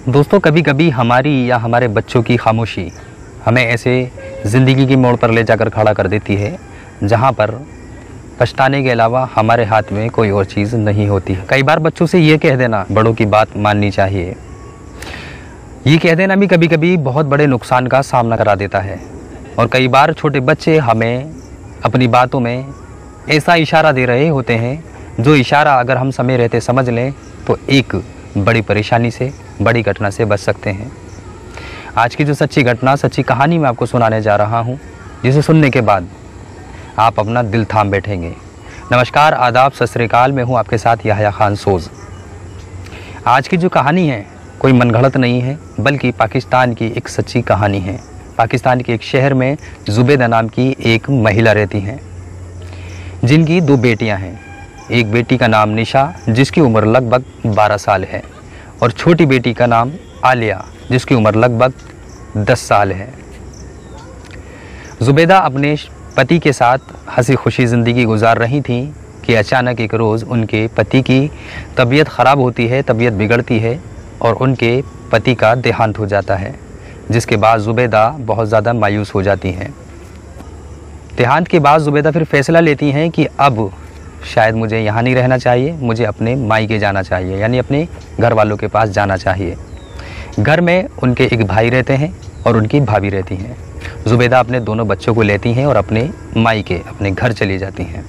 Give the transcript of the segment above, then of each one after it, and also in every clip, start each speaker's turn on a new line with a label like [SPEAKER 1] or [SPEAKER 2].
[SPEAKER 1] दोस्तों, कभी कभी हमारी या हमारे बच्चों की खामोशी हमें ऐसे ज़िंदगी की मोड़ पर ले जाकर खड़ा कर देती है जहाँ पर पछताने के अलावा हमारे हाथ में कोई और चीज़ नहीं होती है। कई बार बच्चों से ये कह देना, बड़ों की बात माननी चाहिए, ये कह देना भी कभी कभी बहुत बड़े नुकसान का सामना करा देता है। और कई बार छोटे बच्चे हमें अपनी बातों में ऐसा इशारा दे रहे होते हैं जो इशारा अगर हम समय रहते समझ लें तो एक बड़ी परेशानी से, बड़ी घटना से बच सकते हैं। आज की जो सच्ची घटना, सच्ची कहानी मैं आपको सुनाने जा रहा हूँ, जिसे सुनने के बाद आप अपना दिल थाम बैठेंगे। नमस्कार, आदाब, सत श्री अकाल। मैं हूँ आपके साथ याह्या खान सोज़। आज की जो कहानी है कोई मनगढ़ंत नहीं है, बल्कि पाकिस्तान की एक सच्ची कहानी है। पाकिस्तान के एक शहर में जुबैदा नाम की एक महिला रहती हैं, जिनकी 2 बेटियां हैं। एक बेटी का नाम निशा, जिसकी उम्र लगभग 12 साल है, और छोटी बेटी का नाम आलिया, जिसकी उम्र लगभग 10 साल है। जुबैदा अपने पति के साथ हंसी खुशी ज़िंदगी गुजार रही थी कि अचानक एक रोज़ उनके पति की तबीयत ख़राब होती है, तबीयत बिगड़ती है और उनके पति का देहांत हो जाता है, जिसके बाद जुबैदा बहुत ज़्यादा मायूस हो जाती हैं। देहांत के बाद जुबैदा फिर फैसला लेती हैं कि अब शायद मुझे यहाँ नहीं रहना चाहिए, मुझे अपने मायके जाना चाहिए, यानी अपने घर वालों के पास जाना चाहिए। घर में उनके एक भाई रहते हैं और उनकी भाभी रहती हैं। जुबैदा अपने दोनों बच्चों को लेती हैं और अपने मायके, अपने घर चली जाती हैं।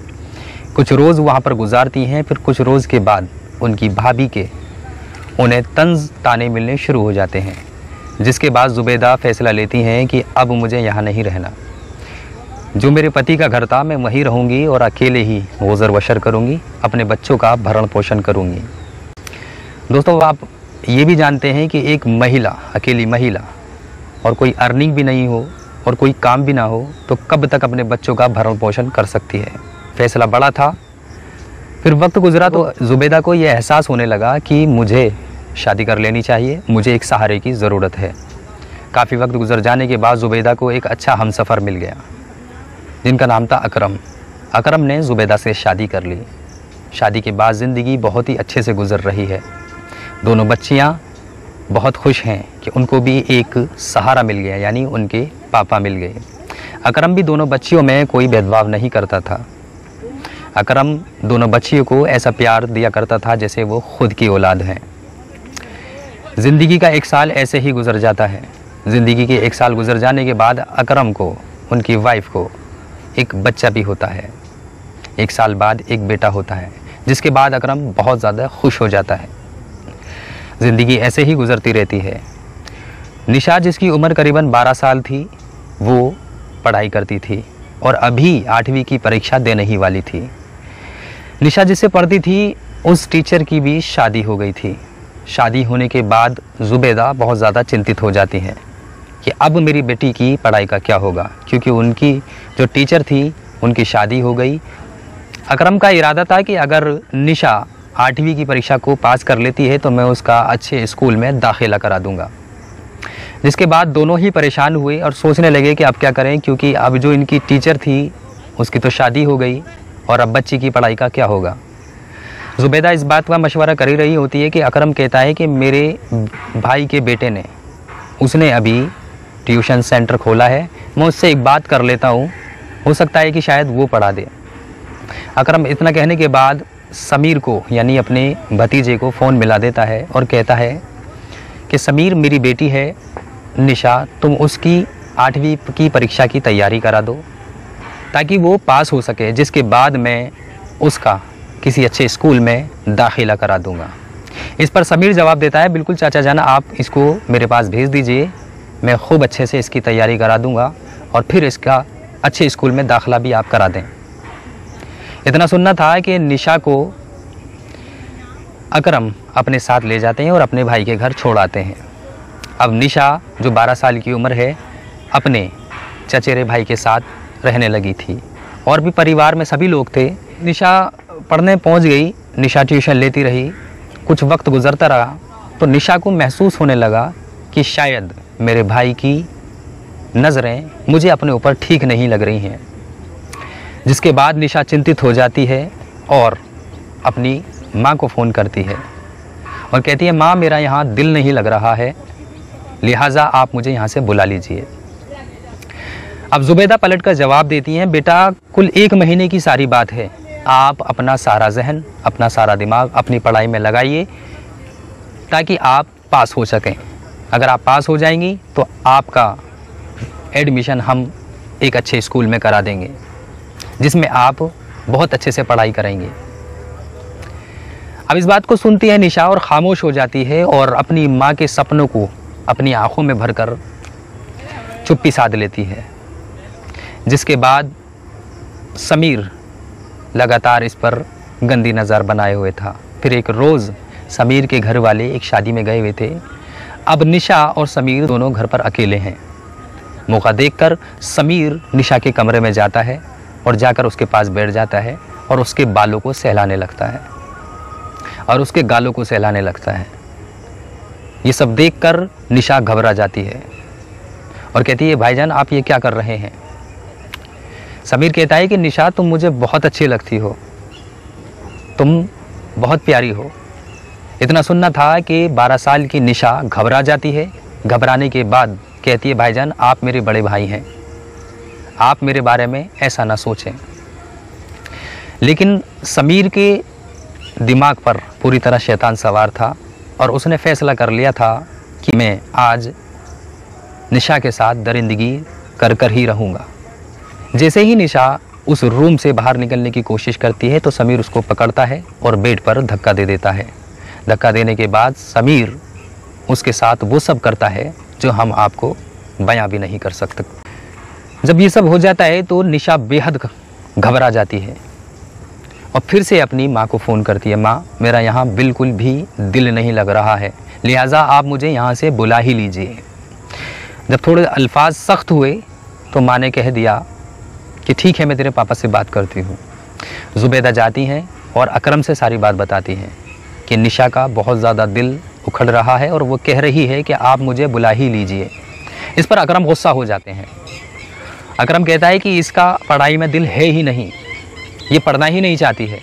[SPEAKER 1] कुछ रोज़ वहाँ पर गुजारती हैं। फिर कुछ रोज़ के बाद उनकी भाभी के उन्हें तंज ताने मिलने शुरू हो जाते हैं, जिसके बाद जुबैदा फ़ैसला लेती हैं कि अब मुझे यहाँ नहीं रहना। जो मेरे पति का घर था मैं वहीं रहूँगी और अकेले ही गुज़र बसर करूँगी, अपने बच्चों का भरण पोषण करूँगी। दोस्तों, आप ये भी जानते हैं कि एक महिला, अकेली महिला, और कोई अर्निंग भी नहीं हो और कोई काम भी ना हो तो कब तक अपने बच्चों का भरण पोषण कर सकती है। फैसला बड़ा था। फिर वक्त गुजरा तो जुबैदा को यह एहसास होने लगा कि मुझे शादी कर लेनी चाहिए, मुझे एक सहारे की ज़रूरत है। काफ़ी वक्त गुजर जाने के बाद जुबैदा को एक अच्छा हमसफ़र मिल गया, जिनका नाम था अकरम। अकरम ने जुबैदा से शादी कर ली। शादी के बाद ज़िंदगी बहुत ही अच्छे से गुजर रही है। दोनों बच्चियाँ बहुत खुश हैं कि उनको भी एक सहारा मिल गया, यानी उनके पापा मिल गए। अकरम भी दोनों बच्चियों में कोई भेदभाव नहीं करता था। अकरम दोनों बच्चियों को ऐसा प्यार दिया करता था जैसे वो खुद की औलाद हैं। ज़िंदगी का 1 साल ऐसे ही गुजर जाता है। ज़िंदगी के 1 साल गुजर जाने के बाद अकरम को, उनकी वाइफ को, एक बच्चा भी होता है। 1 साल बाद एक बेटा होता है, जिसके बाद अकरम बहुत ज़्यादा खुश हो जाता है। ज़िंदगी ऐसे ही गुजरती रहती है। निशा, जिसकी उम्र करीबन 12 साल थी, वो पढ़ाई करती थी और अभी 8वीं की परीक्षा देने ही वाली थी। निशा जिससे पढ़ती थी उस टीचर की भी शादी हो गई थी। शादी होने के बाद जुबैदा बहुत ज़्यादा चिंतित हो जाती हैं कि अब मेरी बेटी की पढ़ाई का क्या होगा, क्योंकि उनकी जो टीचर थी उनकी शादी हो गई। अकरम का इरादा था कि अगर निशा 8वीं की परीक्षा को पास कर लेती है तो मैं उसका अच्छे स्कूल में दाखिला करा दूंगा। जिसके बाद दोनों ही परेशान हुए और सोचने लगे कि अब क्या करें, क्योंकि अब जो इनकी टीचर थी उसकी तो शादी हो गई और अब बच्ची की पढ़ाई का क्या होगा। जुबैदा इस बात का मशवरा कर ही रही होती है कि अकरम कहता है कि मेरे भाई के बेटे ने, उसने अभी ट्यूशन सेंटर खोला है, मैं उससे एक बात कर लेता हूँ, हो सकता है कि शायद वो पढ़ा दे। अकरम इतना कहने के बाद समीर को, यानी अपने भतीजे को फ़ोन मिला देता है और कहता है कि समीर, मेरी बेटी है निशा, तुम उसकी 8वीं की परीक्षा की तैयारी करा दो ताकि वो पास हो सके, जिसके बाद मैं उसका किसी अच्छे स्कूल में दाखिला करा दूंगा। इस पर समीर जवाब देता है, बिल्कुल चाचा जान, आप इसको मेरे पास भेज दीजिए, मैं खूब अच्छे से इसकी तैयारी करा दूंगा और फिर इसका अच्छे स्कूल में दाखिला भी आप करा दें। इतना सुनना था कि निशा को अकरम अपने साथ ले जाते हैं और अपने भाई के घर छोड़ आते हैं। अब निशा, जो 12 साल की उम्र है, अपने चचेरे भाई के साथ रहने लगी थी और भी परिवार में सभी लोग थे। निशा पढ़ने पहुंच गई, निशा ट्यूशन लेती रही। कुछ वक्त गुजरता रहा तो निशा को महसूस होने लगा कि शायद मेरे भाई की नज़रें मुझे अपने ऊपर ठीक नहीं लग रही हैं। जिसके बाद निशा चिंतित हो जाती है और अपनी माँ को फ़ोन करती है और कहती है माँ मेरा यहाँ दिल नहीं लग रहा है, लिहाजा आप मुझे यहाँ से बुला लीजिए। अब ज़ुबैदा पलट कर जवाब देती हैं, बेटा कुल 1 महीने की सारी बात है, आप अपना सारा जहन, अपना सारा दिमाग अपनी पढ़ाई में लगाइए ताकि आप पास हो सकें। अगर आप पास हो जाएंगी तो आपका एडमिशन हम एक अच्छे स्कूल में करा देंगे जिसमें आप बहुत अच्छे से पढ़ाई करेंगे। अब इस बात को सुनती है निशा और ख़ामोश हो जाती है और अपनी माँ के सपनों को अपनी आंखों में भरकर चुप्पी साध लेती है। जिसके बाद समीर लगातार इस पर गंदी नज़र बनाए हुए था। फिर एक रोज़ समीर के घर वाले एक शादी में गए हुए थे। अब निशा और समीर दोनों घर पर अकेले हैं। मौका देखकर समीर निशा के कमरे में जाता है और जाकर उसके पास बैठ जाता है और उसके बालों को सहलाने लगता है और उसके गालों को सहलाने लगता है। ये सब देखकर निशा घबरा जाती है और कहती है भाईजान आप ये क्या कर रहे हैं। समीर कहता है कि निशा तुम मुझे बहुत अच्छी लगती हो, तुम बहुत प्यारी हो। इतना सुनना था कि 12 साल की निशा घबरा जाती है। घबराने के बाद कहती है भाईजान आप मेरे बड़े भाई हैं, आप मेरे बारे में ऐसा ना सोचें। लेकिन समीर के दिमाग पर पूरी तरह शैतान सवार था और उसने फैसला कर लिया था कि मैं आज निशा के साथ दरिंदगी कर कर ही रहूँगा। जैसे ही निशा उस रूम से बाहर निकलने की कोशिश करती है तो समीर उसको पकड़ता है और बेड पर धक्का दे देता है। धक्का देने के बाद समीर उसके साथ वो सब करता है जो हम आपको बयां भी नहीं कर सकते। जब ये सब हो जाता है तो निशा बेहद घबरा जाती है और फिर से अपनी माँ को फ़ोन करती है, माँ मेरा यहाँ बिल्कुल भी दिल नहीं लग रहा है, लिहाजा आप मुझे यहाँ से बुला ही लीजिए। जब थोड़े अल्फाज सख्त हुए तो माँ ने कह दिया कि ठीक है मैं तेरे पापा से बात करती हूँ। ज़ुबैदा जाती हैं और अकरम से सारी बात बताती हैं कि निशा का बहुत ज़्यादा दिल उखड़ रहा है और वो कह रही है कि आप मुझे बुला ही लीजिए। इस पर अकरम गुस्सा हो जाते हैं। अकरम कहता है कि इसका पढ़ाई में दिल है ही नहीं, ये पढ़ना ही नहीं चाहती है।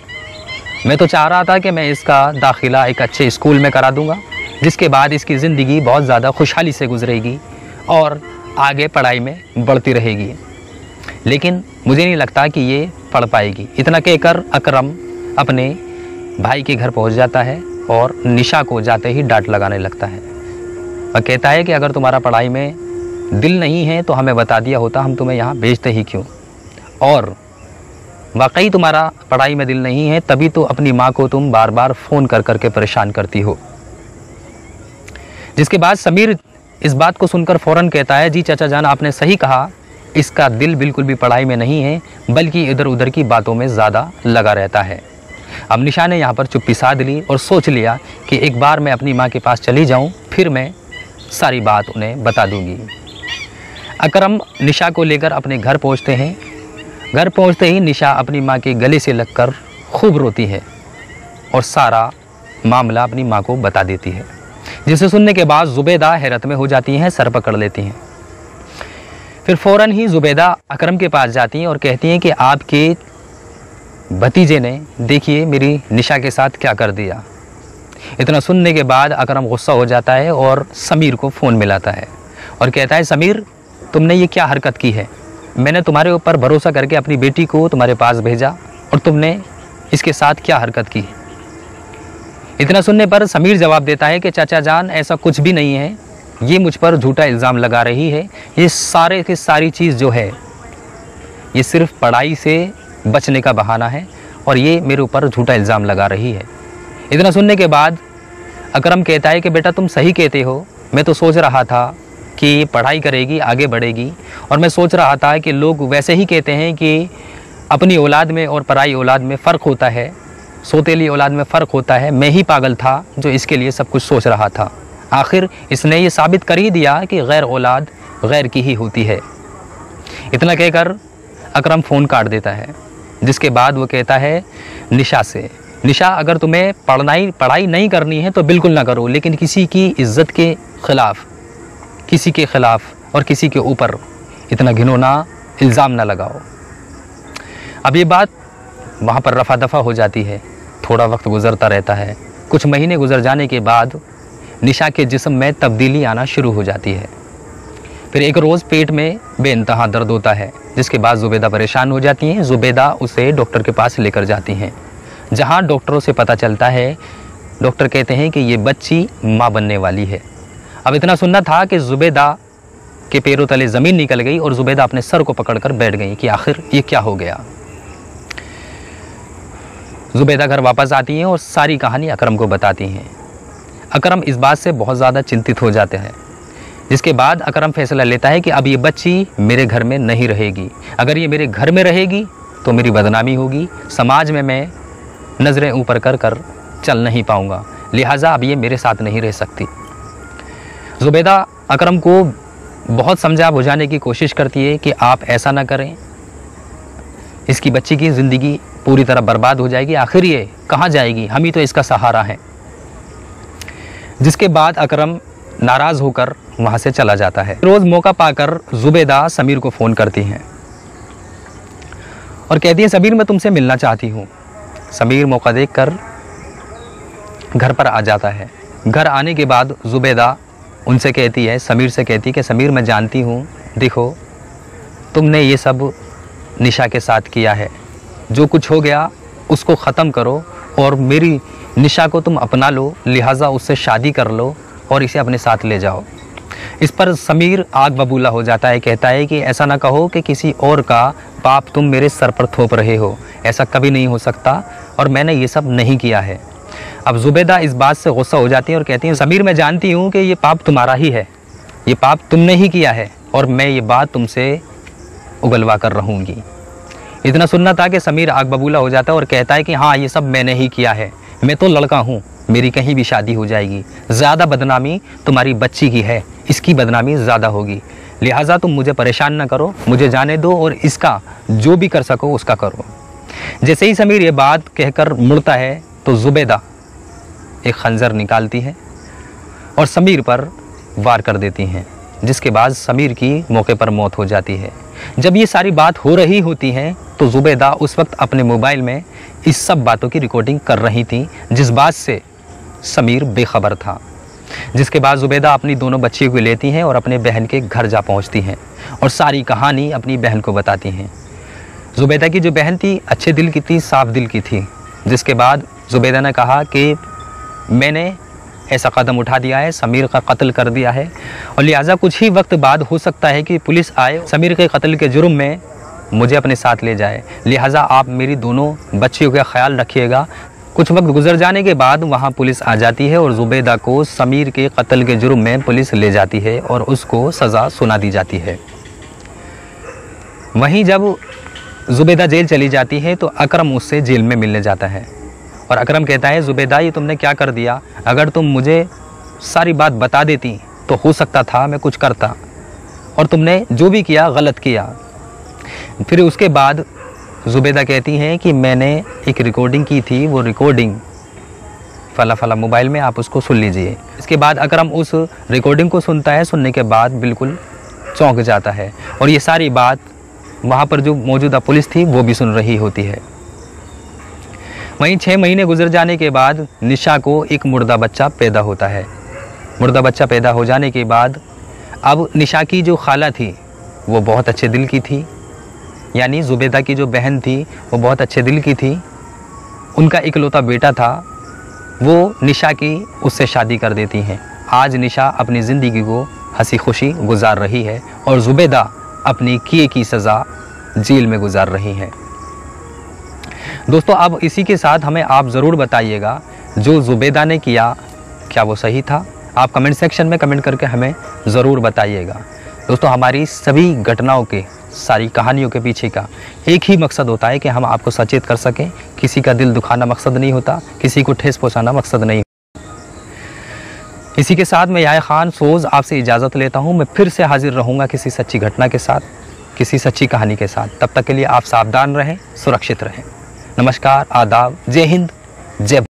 [SPEAKER 1] मैं तो चाह रहा था कि मैं इसका दाखिला एक अच्छे स्कूल में करा दूंगा जिसके बाद इसकी ज़िंदगी बहुत ज़्यादा खुशहाली से गुजरेगी और आगे पढ़ाई में बढ़ती रहेगी, लेकिन मुझे नहीं लगता कि ये पढ़ पाएगी। इतना कहकर अकरम अपने भाई के घर पहुंच जाता है और निशा को जाते ही डांट लगाने लगता है और कहता है कि अगर तुम्हारा पढ़ाई में दिल नहीं है तो हमें बता दिया होता, हम तुम्हें यहाँ भेजते ही क्यों। और वाकई तुम्हारा पढ़ाई में दिल नहीं है तभी तो अपनी माँ को तुम बार बार फ़ोन कर करके परेशान करती हो। जिसके बाद समीर इस बात को सुनकर फ़ौरन कहता है, जी चाचा जान आपने सही कहा, इसका दिल बिल्कुल भी पढ़ाई में नहीं है बल्कि इधर उधर की बातों में ज़्यादा लगा रहता है। अब निशा ने यहाँ पर चुप्पी साध ली और सोच लिया कि एक बार मैं अपनी माँ के पास चली जाऊँ, फिर मैं सारी बात उन्हें बता दूँगी। अकरम निशा को लेकर अपने घर पहुँचते हैं। घर पहुँचते ही निशा अपनी माँ के गले से लगकर खूब रोती है और सारा मामला अपनी माँ को बता देती है, जिसे सुनने के बाद ज़ुबैदा हैरत में हो जाती हैं, सर पकड़ लेती हैं। फिर फ़ौरन ही ज़ुबैदा अकरम के पास जाती हैं और कहती हैं कि आपके भतीजे ने देखिए मेरी निशा के साथ क्या कर दिया। इतना सुनने के बाद अकरम गुस्सा हो जाता है और समीर को फ़ोन मिलाता है और कहता है, समीर तुमने ये क्या हरकत की है, मैंने तुम्हारे ऊपर भरोसा करके अपनी बेटी को तुम्हारे पास भेजा और तुमने इसके साथ क्या हरकत की। इतना सुनने पर समीर जवाब देता है कि चाचा जान ऐसा कुछ भी नहीं है, ये मुझ पर झूठा इल्ज़ाम लगा रही है, ये सारे की सारी चीज़ जो है ये सिर्फ पढ़ाई से बचने का बहाना है और ये मेरे ऊपर झूठा इल्ज़ाम लगा रही है। इतना सुनने के बाद अकरम कहता है कि बेटा तुम सही कहते हो, मैं तो सोच रहा था कि पढ़ाई करेगी आगे बढ़ेगी और मैं सोच रहा था कि लोग वैसे ही कहते हैं कि अपनी औलाद में और पराई औलाद में फ़र्क होता है, सौतेली औलाद में फ़र्क होता है। मैं ही पागल था जो इसके लिए सब कुछ सोच रहा था। आखिर इसने ये साबित कर ही दिया कि गैर औलाद गैर की ही होती है। इतना कहकर अकरम फ़ोन काट देता है। जिसके बाद वो कहता है निशा से, निशा अगर तुम्हें पढ़ाई नहीं करनी है तो बिल्कुल ना करो, लेकिन किसी की इज़्ज़त के ख़िलाफ़, किसी के ख़िलाफ़ और किसी के ऊपर इतना घिनौना इल्ज़ाम ना लगाओ। अब ये बात वहाँ पर रफ़ा दफ़ा हो जाती है। थोड़ा वक्त गुजरता रहता है। कुछ महीने गुजर जाने के बाद निशा के जिस्म में तब्दीली आना शुरू हो जाती है। फिर एक रोज़ पेट में बेइंतहा दर्द होता है, जिसके बाद ज़ुबैदा परेशान हो जाती हैं। ज़ुबैदा उसे डॉक्टर के पास लेकर जाती हैं, जहां डॉक्टरों से पता चलता है, डॉक्टर कहते हैं कि ये बच्ची माँ बनने वाली है। अब इतना सुनना था कि ज़ुबैदा के पैरों तले ज़मीन निकल गई और ज़ुबैदा अपने सर को पकड़कर बैठ गई कि आखिर ये क्या हो गया। ज़ुबैदा घर वापस आती हैं और सारी कहानी अकरम को बताती हैं। अकरम इस बात से बहुत ज़्यादा चिंतित हो जाते हैं, जिसके बाद अकरम फैसला लेता है कि अब ये बच्ची मेरे घर में नहीं रहेगी। अगर ये मेरे घर में रहेगी तो मेरी बदनामी होगी, समाज में मैं नज़रें ऊपर कर कर चल नहीं पाऊँगा, लिहाजा अब ये मेरे साथ नहीं रह सकती। ज़ुबैदा अकरम को बहुत समझा बुझाने की कोशिश करती है कि आप ऐसा ना करें, इसकी बच्ची की ज़िंदगी पूरी तरह बर्बाद हो जाएगी, आखिर ये कहाँ जाएगी, हम ही तो इसका सहारा हैं। जिसके बाद अकरम नाराज़ होकर वहाँ से चला जाता है। रोज़ मौका पाकर ज़ुबैदा समीर को फ़ोन करती हैं और कहती है, समीर मैं तुमसे मिलना चाहती हूँ। समीर मौका देखकर घर पर आ जाता है। घर आने के बाद ज़ुबैदा उनसे कहती है, समीर से कहती है कि समीर मैं जानती हूँ, देखो तुमने ये सब निशा के साथ किया है, जो कुछ हो गया उसको ख़त्म करो और मेरी निशा को तुम अपना लो, लिहाजा उससे शादी कर लो और इसे अपने साथ ले जाओ। इस पर समीर आग बबूला हो जाता है, कहता है कि ऐसा ना कहो कि किसी और का पाप तुम मेरे सर पर थोप रहे हो, ऐसा कभी नहीं हो सकता और मैंने ये सब नहीं किया है। अब ज़ुबैदा इस बात से गुस्सा हो जाती है और कहती है, समीर मैं जानती हूँ कि ये पाप तुम्हारा ही है, ये पाप तुमने ही किया है और मैं ये बात तुमसे उगलवा कर रहूँगी। इतना सुनना था कि समीर आग बबूला हो जाता है और कहता है कि हाँ ये सब मैंने ही किया है, मैं तो लड़का हूँ, मेरी कहीं भी शादी हो जाएगी, ज़्यादा बदनामी तुम्हारी बच्ची की है, इसकी बदनामी ज़्यादा होगी, लिहाजा तुम मुझे परेशान ना करो, मुझे जाने दो और इसका जो भी कर सको उसका करो। जैसे ही समीर ये बात कहकर मुड़ता है तो ज़ुबैदा एक खंजर निकालती है और समीर पर वार कर देती हैं, जिसके बाद समीर की मौके पर मौत हो जाती है। जब ये सारी बात हो रही होती है तो ज़ुबैदा उस वक्त अपने मोबाइल में इस सब बातों की रिकॉर्डिंग कर रही थी, जिस बात से समीर बेखबर था। जिसके बाद ज़ुबैदा अपनी दोनों बच्चियों को लेती हैं और अपने बहन के घर जा पहुंचती हैं और सारी कहानी अपनी बहन को बताती हैं। ज़ुबैदा की जो बहन थी अच्छे दिल की थी, साफ दिल की थी। जिसके बाद ज़ुबैदा ने कहा कि मैंने ऐसा कदम उठा दिया है, समीर का कत्ल कर दिया है और लिहाजा कुछ ही वक्त बाद हो सकता है कि पुलिस आए, समीर के कत्ल के जुर्म में मुझे अपने साथ ले जाए, लिहाजा आप मेरी दोनों बच्चियों का ख्याल रखिएगा। कुछ वक्त गुजर जाने के बाद वहाँ पुलिस आ जाती है और ज़ुबैदा को समीर के कत्ल के जुर्म में पुलिस ले जाती है और उसको सज़ा सुना दी जाती है। वहीं जब ज़ुबैदा जेल चली जाती है तो अकरम उससे जेल में मिलने जाता है और अकरम कहता है, ज़ुबैदा ये तुमने क्या कर दिया, अगर तुम मुझे सारी बात बता देती तो हो सकता था मैं कुछ करता और तुमने जो भी किया गलत किया। फिर उसके बाद ज़ुबैदा कहती हैं कि मैंने एक रिकॉर्डिंग की थी, वो रिकॉर्डिंग फला फला मोबाइल में, आप उसको सुन लीजिए। इसके बाद अकरम उस रिकॉर्डिंग को सुनता है, सुनने के बाद बिल्कुल चौंक जाता है और ये सारी बात वहाँ पर जो मौजूदा पुलिस थी वो भी सुन रही होती है। वहीं 6 महीने गुजर जाने के बाद निशा को एक मुर्दा बच्चा पैदा होता है। मुर्दा बच्चा पैदा हो जाने के बाद अब निशा की जो खाला थी वो बहुत अच्छे दिल की थी, यानी ज़ुबैदा की जो बहन थी वो बहुत अच्छे दिल की थी। उनका इकलौता बेटा था, वो निशा की उससे शादी कर देती हैं। आज निशा अपनी ज़िंदगी को हंसी खुशी गुजार रही है और ज़ुबैदा अपनी किए की सज़ा जेल में गुजार रही है। दोस्तों अब इसी के साथ हमें आप ज़रूर बताइएगा जो ज़ुबैदा ने किया क्या वो सही था। आप कमेंट सेक्शन में कमेंट करके हमें ज़रूर बताइएगा। दोस्तों हमारी सभी घटनाओं के, सारी कहानियों के पीछे का एक ही मकसद होता है कि हम आपको सचेत कर सकें। किसी का दिल दुखाना मकसद नहीं होता, किसी को ठेस पहुंचाना मकसद नहीं। इसी के साथ मैं याह्या खान सोज़ आपसे इजाज़त लेता हूं। मैं फिर से हाजिर रहूंगा किसी सच्ची घटना के साथ, किसी सच्ची कहानी के साथ। तब तक के लिए आप सावधान रहें, सुरक्षित रहें। नमस्कार, आदाब, जय हिंद, जय